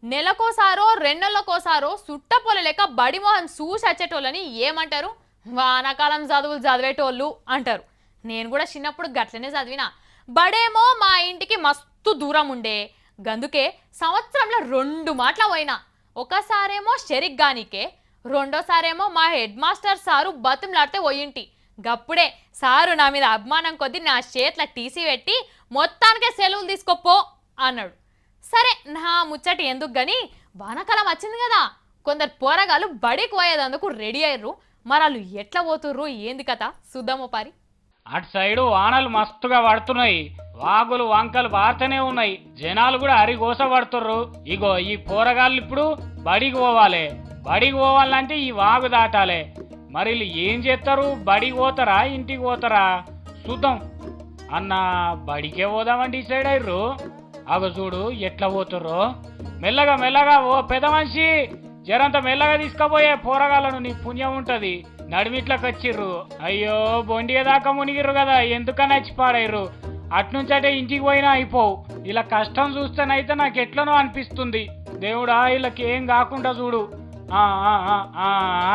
నెలకోసారో రెండేళ్లకోసారో సుట్టపొల లెక్క బడిమోహన్ చూసి వచ్చేటోళ్ళని ఏమంటారు? వానాకాలం చదువులు చదివేటోళ్ళు అంటారు. నేను కూడా చిన్నప్పుడు గట్లనే చదివినా. బడేమో మా ఇంటికి మస్తు దూరం ఉండే, గందుకే సంవత్సరంలో 2 మాటల పోయినా. ఒకసారేమో షెరిగ్గానికే, రెండోసారేమో మా హెడ్ మాస్టర్ సారు బతిమలాడితే పోయింటి. గప్పుడే సారు నా మీద అభిమానం కొద్దీ నా చేతిలో టీసీ పెట్టి మొత్తానికే సెలవులు తీసుకోపో అన్నాడు. సరే నా ముచ్చటి ఎందుకు గని, వానాకాలం వచ్చింది కదా, కొందరు పోరగాళ్ళు బడికి పోయేదందుకు రెడీ అయ్యారు. మరి వాళ్ళు ఎట్లా పోతుర్రు ఏంది కథ చూద్దామో పారి. అటు సైడు వానలు మస్తుగా పడుతున్నాయి, వాగులు వంకలు బారుతూనే ఉన్నాయి, జనాలు కూడా అరిగోస పడుతుర్రు. ఇగో ఈ పోరగాళ్ళు ఇప్పుడు బడికి పోవాలి. బడికి పోవాలంటే ఈ వాగు దాటాలి. మరి వీళ్ళు ఏం చేస్తారు? బడికి పోతారా ఇంటికి పోతారా చూద్దాం. అన్న బడికే పోదామని డిసైడ్ అయ్యారు. అగో చూడు ఎట్లా పోతుర్రో. మెల్లగా మెల్లగా ఓ పెద్ద మనిషి, జరంత మెల్లగా తీసుకుపోయే పోరగాళ్ళను, నీ పుణ్యం ఉంటది. నడిమిట్లోకి వచ్చిర్రు. అయ్యో బొండిగేదాకా మునిగిర్రు కదా, ఎందుకని వచ్చి పాడయ్యారు. అట్నుంచటే ఇంటికి పోయినా అయిపోవు. ఇలా కష్టం చూస్తేనైతే నాకు ఎట్లనో అనిపిస్తుంది. దేవుడా వీళ్ళకి ఏం కాకుండా చూడు.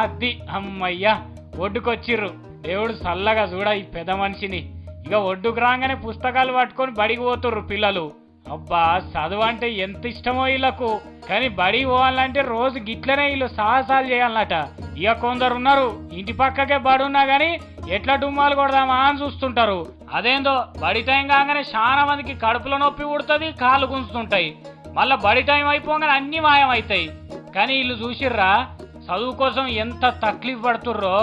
అది అమ్మయ్యా ఒడ్డుకొచ్చిర్రు. దేవుడు చల్లగా చూడ ఈ పెద్ద మనిషిని. ఇక ఒడ్డుకు రాగానే పుస్తకాలు పట్టుకొని బడికి పోతుర్రు పిల్లలు. అబ్బా చదువు అంటే ఎంత ఇష్టమో వీళ్ళకు. కానీ బడికి పోవాలంటే రోజు గిట్లనే వీళ్ళు సాహసాలు చేయాలన్నట. ఇక కొందరు ఉన్నారు ఇంటి పక్కకే బడి ఉన్నా గానీ ఎట్లా డుమ్మాలు కొడదామా అని చూస్తుంటారు. అదేందో బడి టైం కాగానే చాలా మందికి కడుపులో నొప్పి ఉడుతుంది, కాళ్ళు గుంజుతుంటాయి. మళ్ళా బడి టైం అయిపోగానే అన్ని మాయమవుతాయి. కానీ వీళ్ళు చూసిర్రా చదువు కోసం ఎంత తక్లీఫ్ పడుతుర్రో.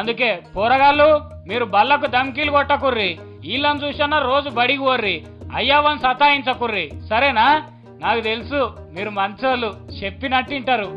అందుకే పోరగాళ్ళు మీరు బల్లకు ధమ్కీలు కొట్టకుర్రి. వీళ్ళని చూసన్నా రోజు బడికి పోర్రి, అయ్యావని సతాయించకుర్రి. సరేనా? నాకు తెలుసు మీరు మంచోళ్ళు, చెప్పినట్టు వింటారు.